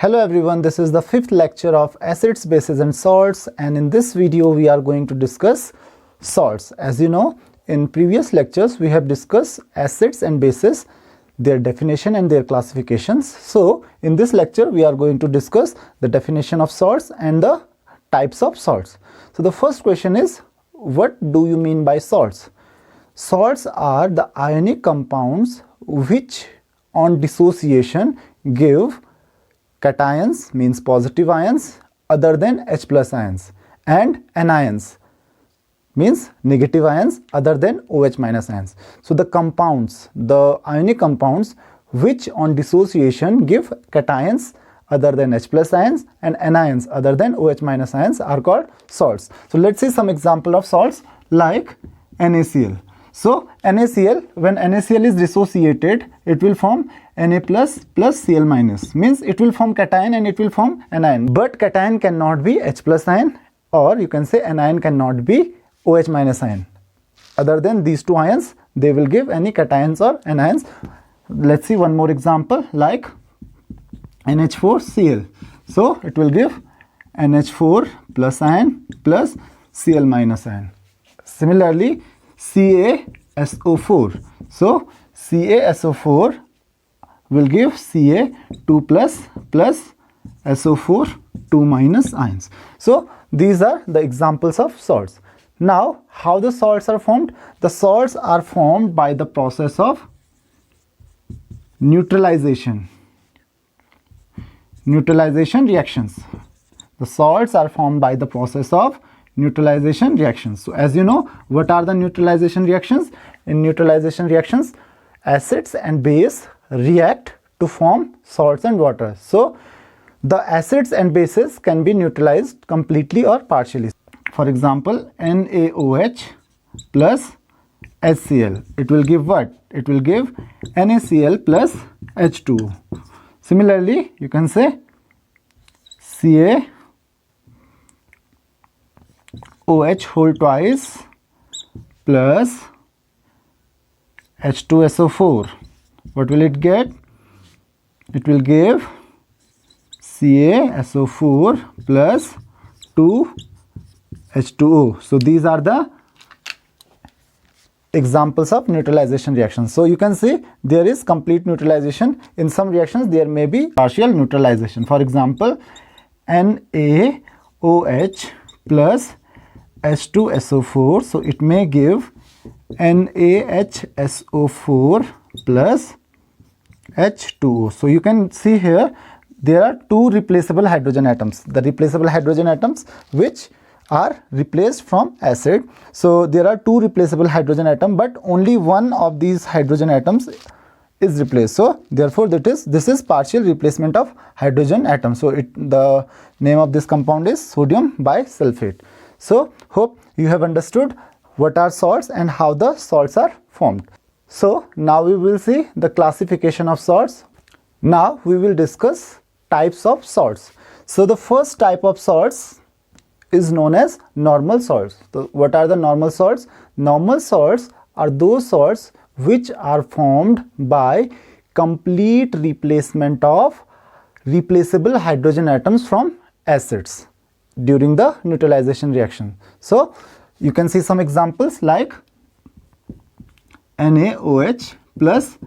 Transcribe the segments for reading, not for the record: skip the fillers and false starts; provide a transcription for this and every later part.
Hello everyone, this is the fifth lecture of acids, bases and salts, and in this video we are going to discuss salts. As you know, in previous lectures we have discussed acids and bases, their definition and their classifications. So in this lecture we are going to discuss the definition of salts and the types of salts. So the first question is, what do you mean by salts? Salts are the ionic compounds which on dissociation give cations, means positive ions, other than H plus ions, and anions, means negative ions other than OH minus ions. So the compounds, the ionic compounds which on dissociation give cations other than H plus ions and anions other than OH minus ions are called salts. So let's see some example of salts like NaCl. So NaCl, when NaCl is dissociated, it will form Na plus plus Cl minus, means it will form cation and it will form anion. But cation cannot be H plus ion, or you can say anion cannot be OH minus ion. Other than these two ions, they will give any cations or anions. Let's see one more example like NH4Cl. So it will give NH4 plus ion plus Cl minus ion. Similarly, CaSO4. So CaSO4 will give Ca2 plus SO4 2 minus ions. So these are the examples of salts. Now, how the salts are formed? The salts are formed by the process of neutralization reactions. The salts are formed by the process of neutralization reactions. So as you know, what are the neutralization reactions? In neutralization reactions, acids and base react to form salts and water. So the acids and bases can be neutralized completely or partially. For example, NaOH plus HCl. It will give what? It will give NaCl plus H2O. Similarly, you can say CaOH whole twice plus H2SO4. What will it get? It will give CaSO4 plus 2H2O. So these are the examples of neutralization reactions. So you can see there is complete neutralization. In some reactions there may be partial neutralization. For example, NaOH plus H2SO4. So it may give NaHSO4 plus H2O. So you can see here there are two replaceable hydrogen atoms. The replaceable hydrogen atoms which are replaced from acid. So there are two replaceable hydrogen atoms, but only one of these hydrogen atoms is replaced. So therefore this is partial replacement of hydrogen atom. So the name of this compound is sodium bisulfate. So hope you have understood what are salts and how the salts are formed. So now we will see the classification of salts. Now we will discuss types of salts. So the first type of salts is known as normal salts. So what are the normal salts? Normal salts are those salts which are formed by complete replacement of replaceable hydrogen atoms from acids during the neutralization reaction. So you can see some examples like NaOH plus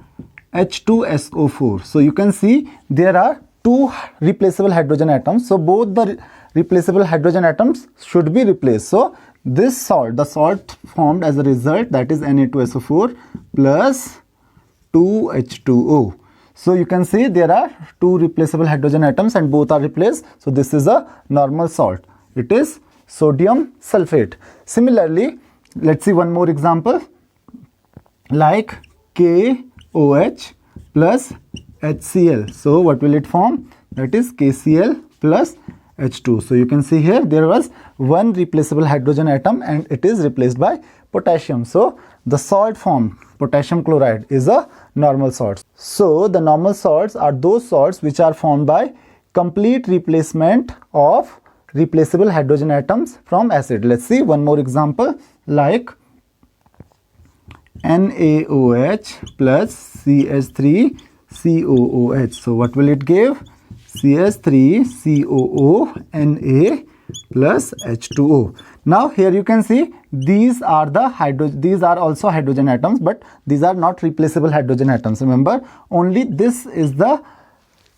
H2SO4. So you can see there are two replaceable hydrogen atoms. So both the replaceable hydrogen atoms should be replaced. So this salt, the salt formed as a result, that is Na2SO4 plus 2H2O. So you can see there are two replaceable hydrogen atoms and both are replaced. So this is a normal salt. It is sodium sulfate. Similarly, let's see one more example like KOH plus HCl. So what will it form? That is KCl plus H2. So you can see here there was one replaceable hydrogen atom and it is replaced by potassium. So the salt formed, potassium chloride, is a normal salt. So the normal salts are those salts which are formed by complete replacement of replaceable hydrogen atoms from acid. Let's see one more example like NaOH plus CH3COOH. So what will it give? CH3COO Na plus H2O. Now here you can see these are also hydrogen atoms, but these are not replaceable hydrogen atoms. Remember, only this is the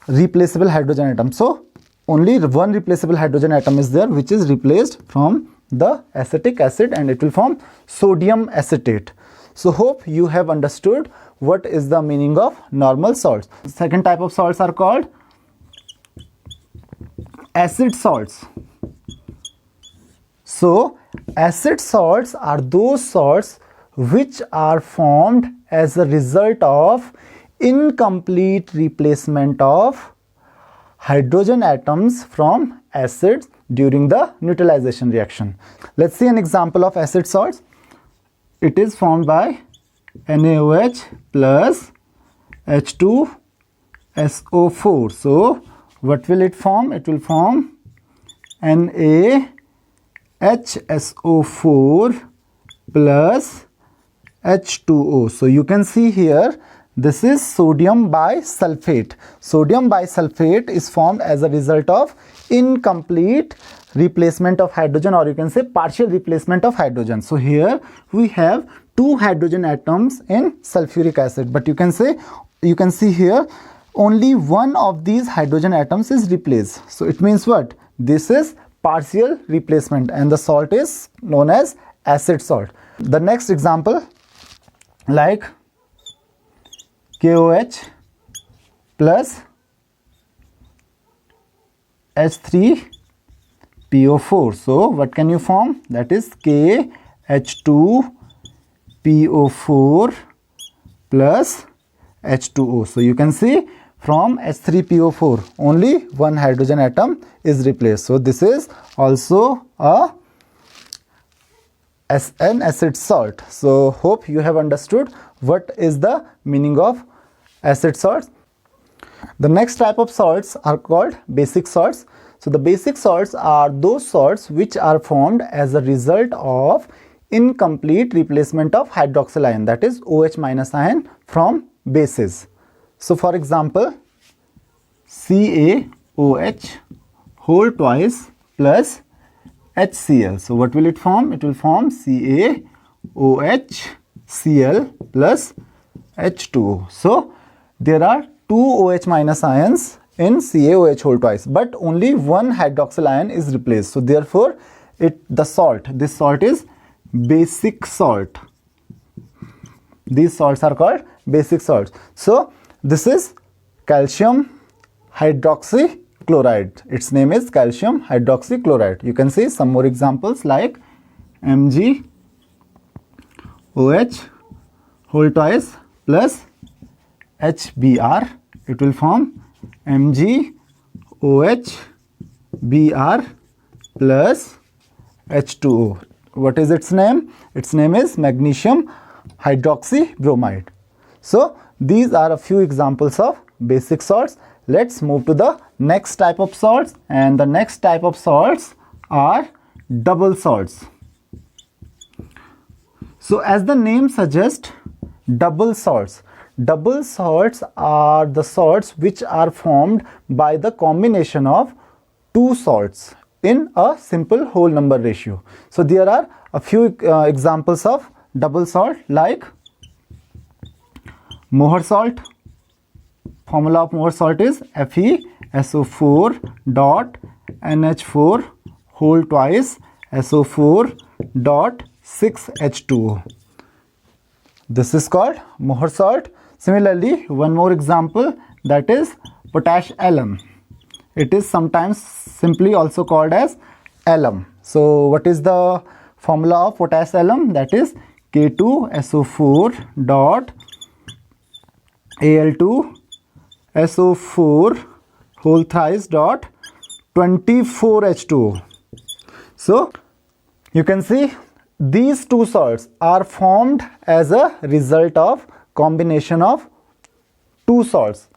replaceable hydrogen atom. So only one replaceable hydrogen atom is there, which is replaced from the acetic acid, and it will form sodium acetate. So hope you have understood what is the meaning of normal salts. Second type of salts are called acid salts. So acid salts are those salts which are formed as a result of incomplete replacement of hydrogen atoms from acids during the neutralization reaction. Let's see an example of acid salts. It is formed by NaOH plus H2SO4. So what will it form? It will form NaHSO4 plus H2O. So you can see here, this is sodium bisulfate. Sodium bisulfate is formed as a result of incomplete replacement of hydrogen, or you can say partial replacement of hydrogen. So here we have two hydrogen atoms in sulfuric acid, but you can see here only one of these hydrogen atoms is replaced. So it means what? This is partial replacement, and the salt is known as acid salt. The next example, like KOH plus H3PO4. So what can you form? That is KH2PO4 plus H2O. So you can see from H3PO4 only one hydrogen atom is replaced. So this is also an acid salt. So hope you have understood what is the meaning of acid salts. The next type of salts are called basic salts. So the basic salts are those salts which are formed as a result of incomplete replacement of hydroxyl ion, that is OH minus ion, from bases. So for example, CaOH whole twice plus HCl. So what will it form? It will form CaOHCl plus H2O. So there are two OH minus ions in CaOH whole twice, but only one hydroxyl ion is replaced. So therefore this salt is basic salt. These salts are called basic salts. So this is calcium hydroxychloride. Its name is calcium hydroxychloride. You can see some more examples like MgOH whole twice plus HBr. It will form MgOHBr plus H2O. What is its name? Its name is magnesium hydroxybromide. So these are a few examples of basic salts. Let's move to the next type of salts, and the next type of salts are double salts. So as the name suggests, double salts are the salts which are formed by the combination of two salts in a simple whole number ratio. So there are a few examples of double salt, like Mohr salt. Formula of Mohr salt is FeSO4 dot NH4 whole twice SO4 dot 6H2O. This is called Mohr salt. Similarly, one more example, that is potash alum. It is sometimes simply also called as alum. So what is the formula of potash alum? That is K2SO4 dot Al2SO4 whole thrice dot 24H2O. So you can see these two salts are formed as a result of combination of two salts,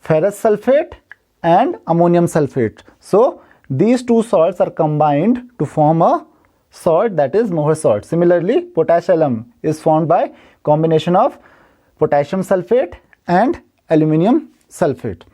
ferrous sulfate and ammonium sulfate. So these two salts are combined to form a salt, that is Mohr salt. Similarly, potash alum is formed by combination of potassium sulfate and aluminium sulfate.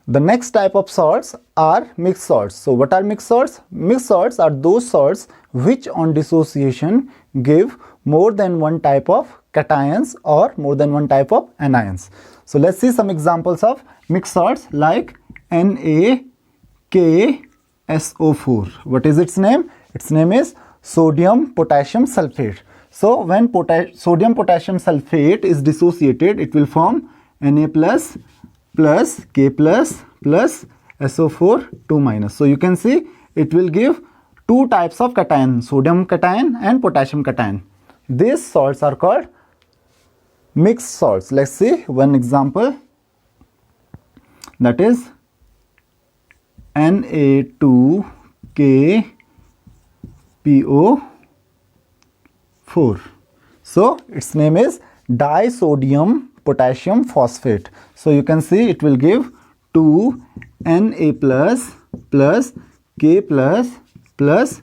The next type of salts are mixed salts. So what are mixed salts? Mixed salts are those salts which on dissociation give more than one type of cations or more than one type of anions. So let's see some examples of mixed salts like NaKSO4. What is its name? Its name is sodium potassium sulfate. So when sodium potassium sulfate is dissociated, it will form Na plus plus K plus plus SO4 2 minus. So you can see it will give two types of cation, sodium cation and potassium cation. These salts are called mixed salts. Let's see one example, that is Na2KPO4. So its name is disodium potassium phosphate. So you can see it will give 2 Na plus plus K plus plus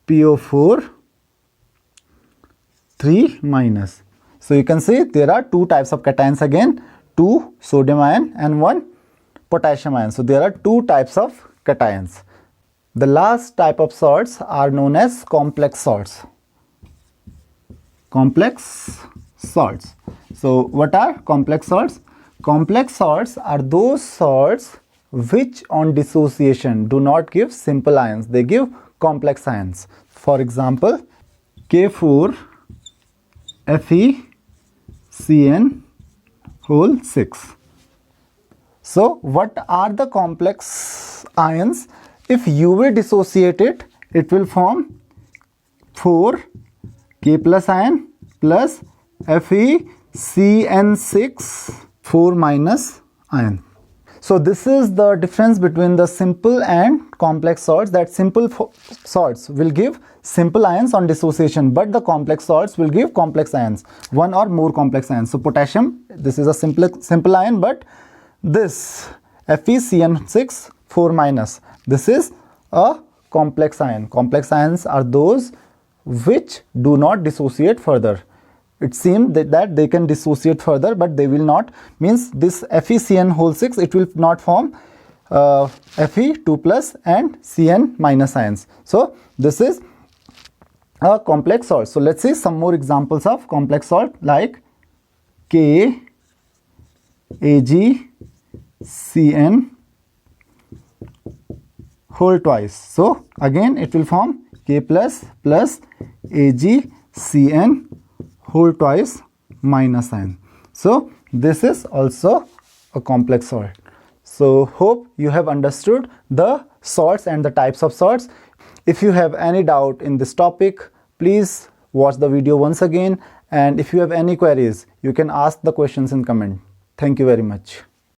PO4 3 minus. So you can see there are two types of cations again, two sodium ion and one potassium ion. So there are two types of cations. The last type of salts are known as complex salts. Complex salts. So what are complex salts? Complex salts are those salts which on dissociation do not give simple ions, they give complex ions. For example, K4 FeCN whole 6. So what are the complex ions? If you will dissociate it, it will form 4 K plus ion plus FeCN6 4 minus ion. So this is the difference between the simple and complex salts, that simple salts will give simple ions on dissociation, but the complex salts will give complex ions, one or more complex ions. So potassium, this is a simple ion, but this FeCN6 4 minus, this is a complex ion. Complex ions are those which do not dissociate further. It seems that they can dissociate further, but they will not, means this FeCN whole 6, it will not form Fe2 plus and Cn minus ions. So this is a complex salt. So let's see some more examples of complex salt like KAgCN whole twice. So again it will form K plus plus AgCN whole twice minus ion. So this is also a complex salt. So hope you have understood the salts and the types of salts. If you have any doubt in this topic, please watch the video once again, and if you have any queries, you can ask the questions in comment. Thank you very much.